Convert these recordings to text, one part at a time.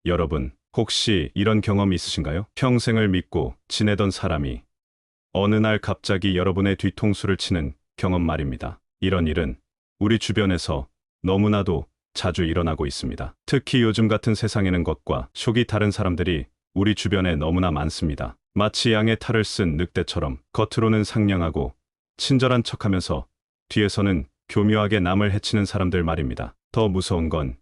여러분, 혹시 이런 경험 있으신가요? 평생을 믿고 지내던 사람이 어느 날 갑자기 여러분의 뒤통수를 치는 경험 말입니다. 이런 일은 우리 주변에서 너무나도 자주 일어나고 있습니다. 특히 요즘 같은 세상에는 것과 속이 다른 사람들이 우리 주변에 너무나 많습니다. 마치 양의 탈을 쓴 늑대처럼 겉으로는 상냥하고 친절한 척하면서 뒤에서는 교묘하게 남을 해치는 사람들 말입니다. 더 무서운 건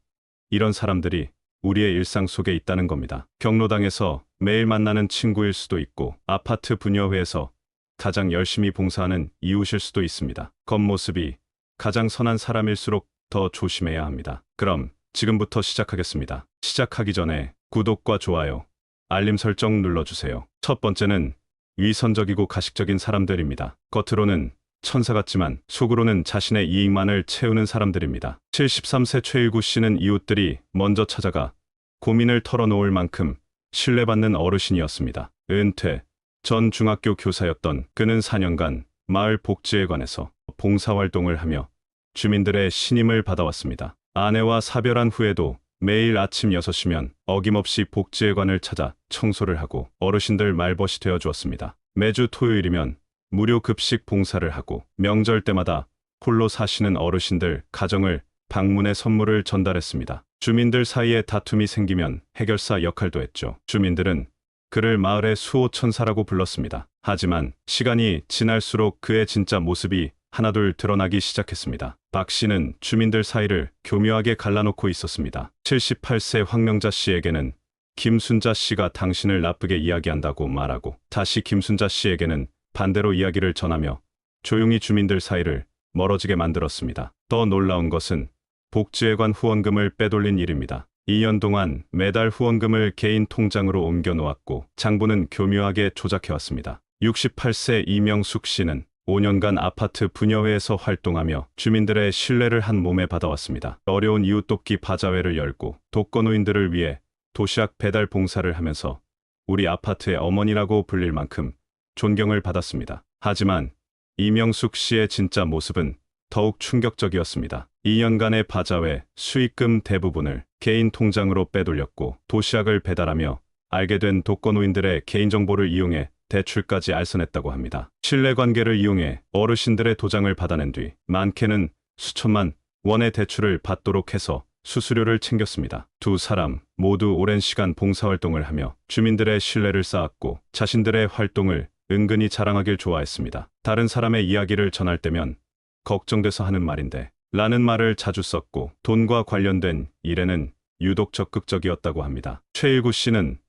이런 사람들이 우리의 일상 속에 있다는 겁니다. 경로당에서 매일 만나는 친구일 수도 있고 아파트 분여회에서 가장 열심히 봉사하는 이웃일 수도 있습니다. 겉모습이 가장 선한 사람일수록 더 조심해야 합니다. 그럼 지금부터 시작하겠습니다. 시작하기 전에 구독과 좋아요, 알림 설정 눌러주세요. 첫 번째는 위선적이고 가식적인 사람들입니다. 겉으로는 천사 같지만 속으로는 자신의 이익만을 채우는 사람들입니다. 73세 최일구 씨는 이웃들이 먼저 찾아가 고민을 털어놓을 만큼 신뢰받는 어르신이었습니다. 은퇴 전 중학교 교사였던 그는 4년간 마을 복지회관에서 봉사활동을 하며 주민들의 신임을 받아왔습니다. 아내와 사별한 후에도 매일 아침 6시면 어김없이 복지회관을 찾아 청소를 하고 어르신들 말벗이 되어 주었습니다. 매주 토요일이면 무료 급식 봉사를 하고 명절 때마다 홀로 사시는 어르신들 가정을 방문해 선물을 전달했습니다. 주민들 사이에 다툼이 생기면 해결사 역할도 했죠. 주민들은 그를 마을의 수호천사라고 불렀습니다. 하지만 시간이 지날수록 그의 진짜 모습이 하나둘 드러나기 시작했습니다. 박 씨는 주민들 사이를 교묘하게 갈라놓고 있었습니다. 78세 황명자 씨에게는 김순자 씨가 당신을 나쁘게 이야기한다고 말하고 다시 김순자 씨에게는 반대로 이야기를 전하며 조용히 주민들 사이를 멀어지게 만들었습니다. 더 놀라운 것은 복지회관 후원금을 빼돌린 일입니다. 2년 동안 매달 후원금을 개인 통장으로 옮겨 놓았고 장부는 교묘하게 조작해왔습니다. 68세 이명숙 씨는 5년간 아파트 분여회에서 활동하며 주민들의 신뢰를 한 몸에 받아왔습니다. 어려운 이웃 돕기 바자회를 열고 독거노인들을 위해 도시락 배달 봉사를 하면서 우리 아파트의 어머니라고 불릴 만큼 존경을 받았습니다. 하지만 이명숙 씨의 진짜 모습은 더욱 충격적이었습니다. 2년간의 바자회 수익금 대부분을 개인 통장으로 빼돌렸고 도시락을 배달하며 알게 된 독거노인들의 개인정보를 이용해 대출까지 알선했다고 합니다. 신뢰관계를 이용해 어르신들의 도장을 받아낸 뒤 많게는 수천만 원의 대출을 받도록 해서 수수료를 챙겼습니다. 두 사람 모두 오랜 시간 봉사활동을 하며 주민들의 신뢰를 쌓았고 자신들의 활동을 은근히 자랑하길 좋아했습니다. 다른 사람의 이야기를 전할 때면 걱정돼서 하는 말인데 라는 말을 자주 썼고 돈과 관련된 일에는 유독 적극적이었다고 합니다. 최일구 씨는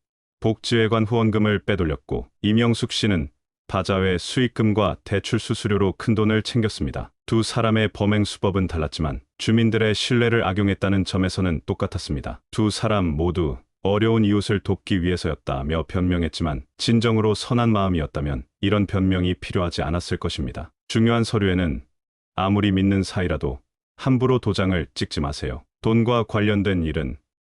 복지회관 후원금을 빼돌렸고 이명숙 씨는 바자회 수익금과 대출 수수료로 큰돈을 챙겼습니다. 두 사람의 범행 수법은 달랐지만 주민들의 신뢰를 악용했다는 점에서는 똑같았습니다. 두 사람 모두 어려운 이웃을 돕기 위해서였다며 변명했지만 진정으로 선한 마음이었다면 이런 변명이 필요하지 않았을 것입니다. 중요한 서류에는 아무리 믿는 사이라도 함부로 도장을 찍지 마세요. 돈과 관련된 일은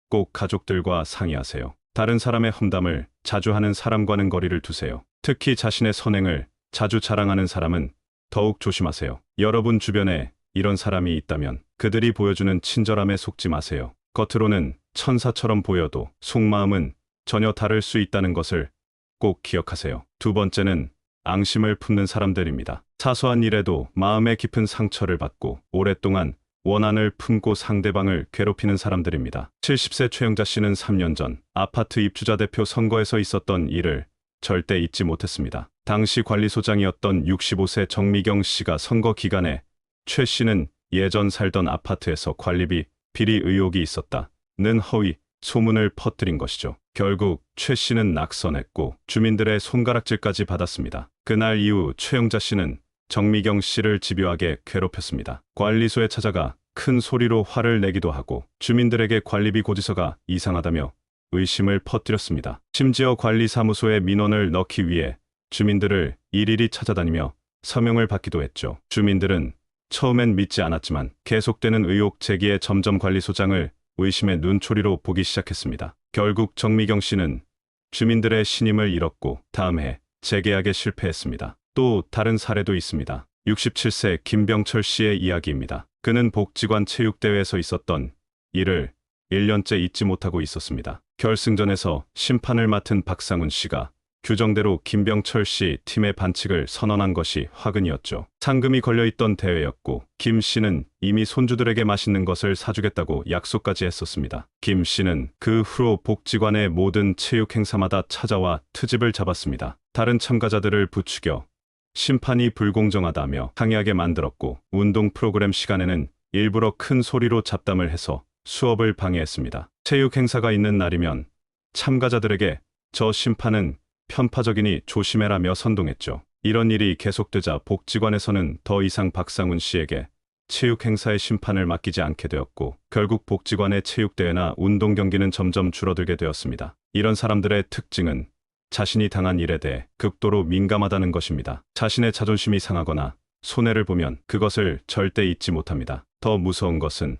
꼭 가족들과 상의하세요. 다른 사람의 험담을 자주 하는 사람과는 거리를 두세요. 특히 자신의 선행을 자주 자랑하는 사람은 더욱 조심하세요. 여러분 주변에 이런 사람이 있다면 그들이 보여주는 친절함에 속지 마세요. 겉으로는 천사처럼 보여도 속마음은 전혀 다를 수 있다는 것을 꼭 기억하세요. 두 번째는 앙심을 품는 사람들입니다. 사소한 일에도 마음의 깊은 상처를 받고 오랫동안 원한을 품고 상대방을 괴롭히는 사람들입니다. 70세 최영자 씨는 3년 전 아파트 입주자 대표 선거에서 있었던 일을 절대 잊지 못했습니다. 당시 관리소장이었던 65세 정미경 씨가 선거 기간에 최 씨는 예전 살던 아파트에서 관리비 비리 의혹이 있었다는 허위 소문을 퍼뜨린 것이죠. 결국 최 씨는 낙선했고 주민들의 손가락질까지 받았습니다. 그날 이후 최영자 씨는 정미경 씨를 집요하게 괴롭혔습니다. 관리소에 찾아가 큰 소리로 화를 내기도 하고 주민들에게 관리비 고지서가 이상하다며 의심을 퍼뜨렸습니다. 심지어 관리사무소에 민원을 넣기 위해 주민들을 일일이 찾아다니며 서명을 받기도 했죠. 주민들은 처음엔 믿지 않았지만 계속되는 의혹 제기에 점점 관리소장을 의심의 눈초리로 보기 시작했습니다. 결국 정미경 씨는 주민들의 신임을 잃었고 다음 해 재계약에 실패했습니다. 또 다른 사례도 있습니다. 67세 김병철 씨의 이야기입니다. 그는 복지관 체육대회에서 있었던 일을 1년째 잊지 못하고 있었습니다. 결승전에서 심판을 맡은 박상훈 씨가 규정대로 김병철 씨 팀의 반칙을 선언한 것이 화근이었죠. 상금이 걸려있던 대회였고 김 씨는 이미 손주들에게 맛있는 것을 사주겠다고 약속까지 했었습니다. 김 씨는 그 후로 복지관의 모든 체육 행사마다 찾아와 트집을 잡았습니다. 다른 참가자들을 부추겨 심판이 불공정하다며 항의하게 만들었고 운동 프로그램 시간에는 일부러 큰 소리로 잡담을 해서 수업을 방해했습니다. 체육 행사가 있는 날이면 참가자들에게 저 심판은 편파적이니 조심해라며 선동했죠. 이런 일이 계속되자 복지관에서는 더 이상 박상훈 씨에게 체육 행사의 심판을 맡기지 않게 되었고 결국 복지관의 체육대회나 운동 경기는 점점 줄어들게 되었습니다. 이런 사람들의 특징은 자신이 당한 일에 대해 극도로 민감하다는 것입니다. 자신의 자존심이 상하거나 손해를 보면 그것을 절대 잊지 못합니다. 더 무서운 것은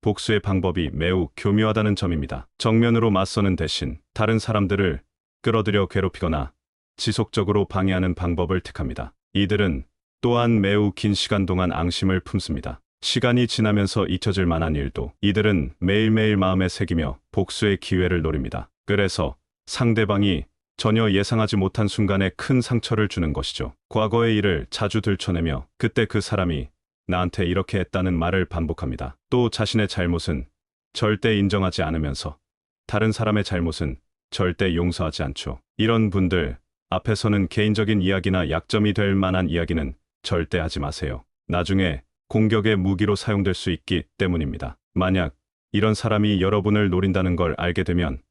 복수의 방법이 매우 교묘하다는 점입니다. 정면으로 맞서는 대신 다른 사람들을 끌어들여 괴롭히거나 지속적으로 방해하는 방법을 택합니다. 이들은 또한 매우 긴 시간 동안 앙심을 품습니다. 시간이 지나면서 잊혀질 만한 일도 이들은 매일매일 마음에 새기며 복수의 기회를 노립니다. 그래서 상대방이 전혀 예상하지 못한 순간에 큰 상처를 주는 것이죠. 과거의 일을 자주 들춰내며 그때 그 사람이 나한테 이렇게 했다는 말을 반복합니다. 또 자신의 잘못은 절대 인정하지 않으면서 다른 사람의 잘못은 절대 용서하지 않죠. 이런 분들 앞에서는 개인적인 이야기나 약점이 될 만한 이야기는 절대 하지 마세요. 나중에 공격의 무기로 사용될 수 있기 때문입니다. 만약 이런 사람이 여러분을 노린다는 걸 알게 되면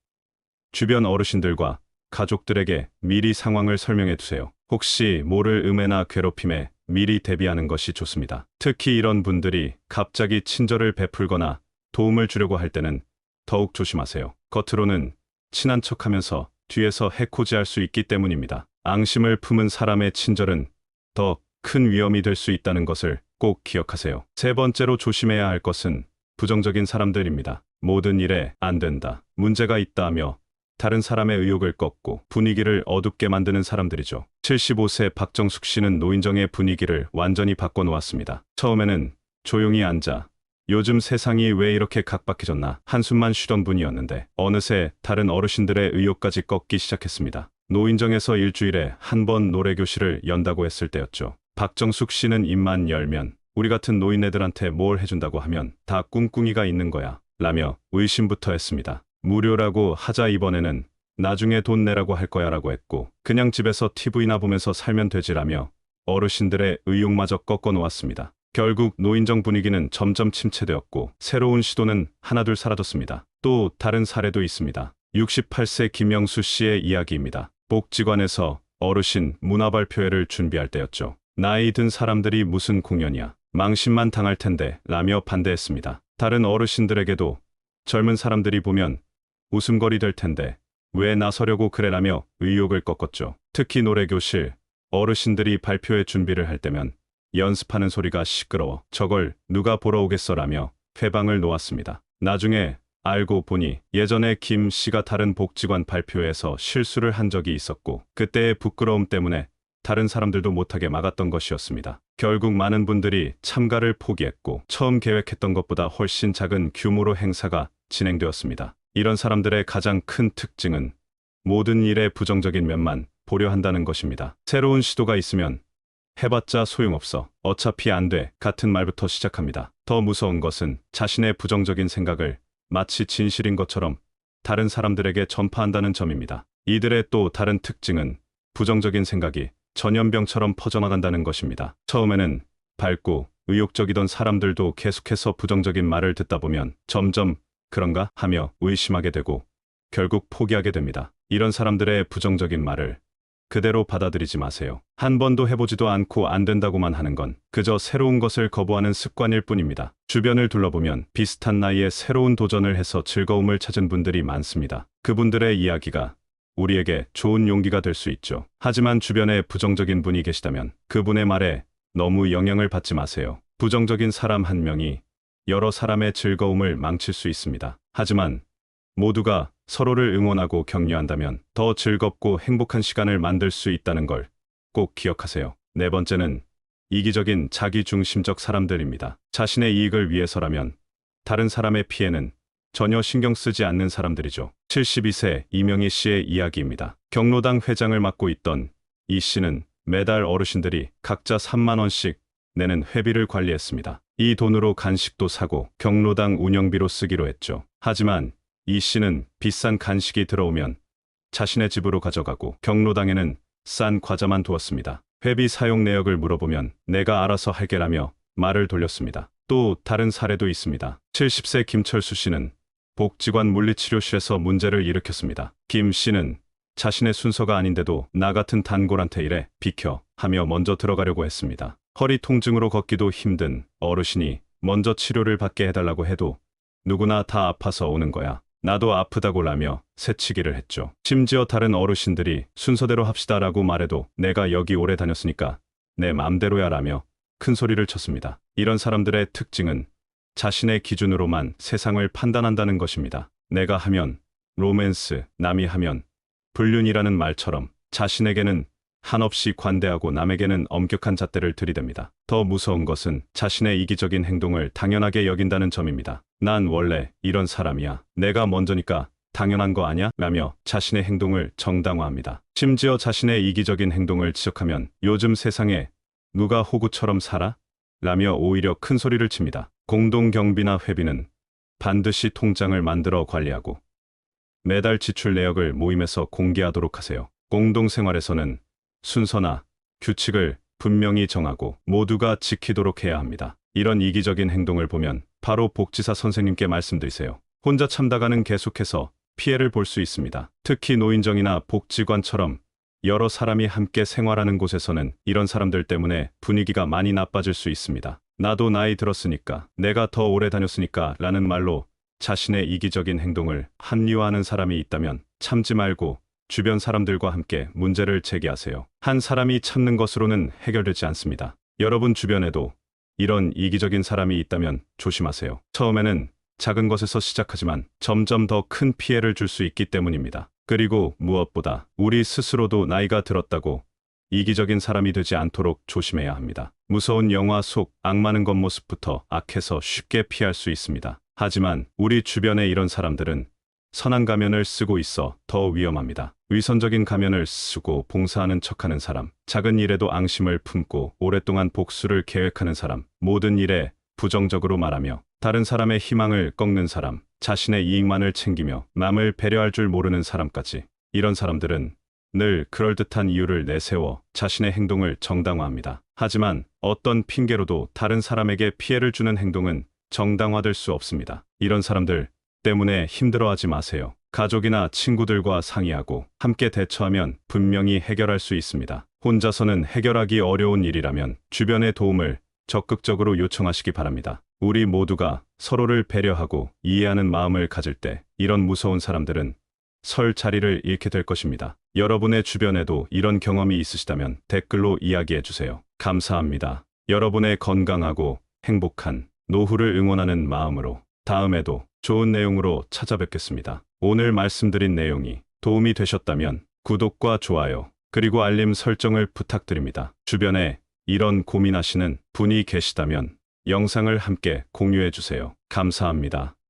주변 어르신들과 가족들에게 미리 상황을 설명해 두세요. 혹시 모를 음해나 괴롭힘에 미리 대비하는 것이 좋습니다. 특히 이런 분들이 갑자기 친절을 베풀거나 도움을 주려고 할 때는 더욱 조심하세요. 겉으로는 친한 척하면서 뒤에서 해코지할 수 있기 때문입니다. 앙심을 품은 사람의 친절은 더 큰 위험이 될 수 있다는 것을 꼭 기억하세요. 세 번째로 조심해야 할 것은 부정적인 사람들입니다. 모든 일에 안 된다, 문제가 있다 하며 다른 사람의 의욕을 꺾고 분위기를 어둡게 만드는 사람들이죠. 75세 박정숙 씨는 노인정의 분위기를 완전히 바꿔놓았습니다. 처음에는 조용히 앉아 요즘 세상이 왜 이렇게 각박해졌나 한숨만 쉬던 분이었는데 어느새 다른 어르신들의 의욕까지 꺾기 시작했습니다. 노인정에서 일주일에 한 번 노래교실을 연다고 했을 때였죠. 박정숙 씨는 입만 열면 우리 같은 노인네들한테 뭘 해준다고 하면 다 꿍꿍이가 있는 거야 라며 의심부터 했습니다. 무료라고 하자 이번에는 나중에 돈 내라고 할 거야 라고 했고 그냥 집에서 TV나 보면서 살면 되지라며 어르신들의 의욕마저 꺾어놓았습니다. 결국 노인정 분위기는 점점 침체되었고 새로운 시도는 하나둘 사라졌습니다. 또 다른 사례도 있습니다. 68세 김영수 씨의 이야기입니다. 복지관에서 어르신 문화발표회를 준비할 때였죠. 나이 든 사람들이 무슨 공연이야, 망신만 당할 텐데 라며 반대했습니다. 다른 어르신들에게도 젊은 사람들이 보면 웃음거리 될 텐데 왜 나서려고 그래라며 의욕을 꺾었죠. 특히 노래교실 어르신들이 발표회 준비를 할 때면 연습하는 소리가 시끄러워 저걸 누가 보러 오겠어라며 회방을 놓았습니다. 나중에 알고 보니 예전에 김 씨가 다른 복지관 발표회에서 실수를 한 적이 있었고 그때의 부끄러움 때문에 다른 사람들도 못하게 막았던 것이었습니다. 결국 많은 분들이 참가를 포기했고 처음 계획했던 것보다 훨씬 작은 규모로 행사가 진행되었습니다. 이런 사람들의 가장 큰 특징은 모든 일에 부정적인 면만 보려 한다는 것입니다. 새로운 시도가 있으면 해봤자 소용없어, 어차피 안 돼 같은 말부터 시작합니다. 더 무서운 것은 자신의 부정적인 생각을 마치 진실인 것처럼 다른 사람들에게 전파한다는 점입니다. 이들의 또 다른 특징은 부정적인 생각이 전염병처럼 퍼져나간다는 것입니다. 처음에는 밝고 의욕적이던 사람들도 계속해서 부정적인 말을 듣다 보면 점점 그런가 하며 의심하게 되고 결국 포기하게 됩니다. 이런 사람들의 부정적인 말을 그대로 받아들이지 마세요. 한 번도 해보지도 않고 안 된다고만 하는 건 그저 새로운 것을 거부하는 습관일 뿐입니다. 주변을 둘러보면 비슷한 나이에 새로운 도전을 해서 즐거움을 찾은 분들이 많습니다. 그분들의 이야기가 우리에게 좋은 용기가 될 수 있죠. 하지만 주변에 부정적인 분이 계시다면 그분의 말에 너무 영향을 받지 마세요. 부정적인 사람 한 명이 여러 사람의 즐거움을 망칠 수 있습니다. 하지만 모두가 서로를 응원하고 격려한다면 더 즐겁고 행복한 시간을 만들 수 있다는 걸 꼭 기억하세요. 네 번째는 이기적인 자기중심적 사람들입니다. 자신의 이익을 위해서라면 다른 사람의 피해는 전혀 신경 쓰지 않는 사람들이죠. 72세 이명희 씨의 이야기입니다. 경로당 회장을 맡고 있던 이 씨는 매달 어르신들이 각자 3만 원씩 내는 회비를 관리했습니다. 이 돈으로 간식도 사고 경로당 운영비로 쓰기로 했죠. 하지만 이 씨는 비싼 간식이 들어오면 자신의 집으로 가져가고 경로당에는 싼 과자만 두었습니다. 회비 사용 내역을 물어보면 내가 알아서 할게라며 말을 돌렸습니다. 또 다른 사례도 있습니다. 70세 김철수 씨는 복지관 물리치료실에서 문제를 일으켰습니다. 김 씨는 자신의 순서가 아닌데도 나 같은 단골한테 이래 비켜 하며 먼저 들어가려고 했습니다. 허리 통증으로 걷기도 힘든 어르신이 먼저 치료를 받게 해달라고 해도 누구나 다 아파서 오는 거야. 나도 아프다고 라며 새치기를 했죠. 심지어 다른 어르신들이 순서대로 합시다라고 말해도 내가 여기 오래 다녔으니까 내 맘대로야 라며 큰 소리를 쳤습니다. 이런 사람들의 특징은 자신의 기준으로만 세상을 판단한다는 것입니다. 내가 하면 로맨스, 남이 하면 불륜이라는 말처럼 자신에게는 한없이 관대하고 남에게는 엄격한 잣대를 들이댑니다. 더 무서운 것은 자신의 이기적인 행동을 당연하게 여긴다는 점입니다. 난 원래 이런 사람이야. 내가 먼저니까 당연한 거 아냐? 라며 자신의 행동을 정당화합니다. 심지어 자신의 이기적인 행동을 지적하면 요즘 세상에 누가 호구처럼 살아? 라며 오히려 큰 소리를 칩니다. 공동경비나 회비는 반드시 통장을 만들어 관리하고 매달 지출 내역을 모임에서 공개하도록 하세요. 공동생활에서는 순서나 규칙을 분명히 정하고 모두가 지키도록 해야 합니다. 이런 이기적인 행동을 보면 바로 복지사 선생님께 말씀드리세요. 혼자 참다가는 계속해서 피해를 볼 수 있습니다. 특히 노인정이나 복지관처럼 여러 사람이 함께 생활하는 곳에서는 이런 사람들 때문에 분위기가 많이 나빠질 수 있습니다. 나도 나이 들었으니까, 내가 더 오래 다녔으니까 라는 말로 자신의 이기적인 행동을 합리화하는 사람이 있다면 참지 말고 주변 사람들과 함께 문제를 제기하세요. 한 사람이 참는 것으로는 해결되지 않습니다. 여러분 주변에도 이런 이기적인 사람이 있다면 조심하세요. 처음에는 작은 것에서 시작하지만 점점 더 큰 피해를 줄 수 있기 때문입니다. 그리고 무엇보다 우리 스스로도 나이가 들었다고 이기적인 사람이 되지 않도록 조심해야 합니다. 무서운 영화 속 악마는 겉모습부터 악해서 쉽게 피할 수 있습니다. 하지만 우리 주변에 이런 사람들은 선한 가면을 쓰고 있어 더 위험합니다. 위선적인 가면을 쓰고 봉사하는 척하는 사람, 작은 일에도 앙심을 품고 오랫동안 복수를 계획하는 사람, 모든 일에 부정적으로 말하며 다른 사람의 희망을 꺾는 사람, 자신의 이익만을 챙기며 남을 배려할 줄 모르는 사람까지. 이런 사람들은 늘 그럴듯한 이유를 내세워 자신의 행동을 정당화합니다. 하지만 어떤 핑계로도 다른 사람에게 피해를 주는 행동은 정당화될 수 없습니다. 이런 사람들 때문에 힘들어하지 마세요. 가족이나 친구들과 상의하고 함께 대처하면 분명히 해결할 수 있습니다. 혼자서는 해결하기 어려운 일이라면 주변의 도움을 적극적으로 요청하시기 바랍니다. 우리 모두가 서로를 배려하고 이해하는 마음을 가질 때 이런 무서운 사람들은 설 자리를 잃게 될 것입니다. 여러분의 주변에도 이런 경험이 있으시다면 댓글로 이야기해 주세요. 감사합니다. 여러분의 건강하고 행복한 노후를 응원하는 마음으로 다음에도 좋은 내용으로 찾아뵙겠습니다. 오늘 말씀드린 내용이 도움이 되셨다면 구독과 좋아요, 그리고 알림 설정을 부탁드립니다. 주변에 이런 고민하시는 분이 계시다면 영상을 함께 공유해 주세요. 감사합니다.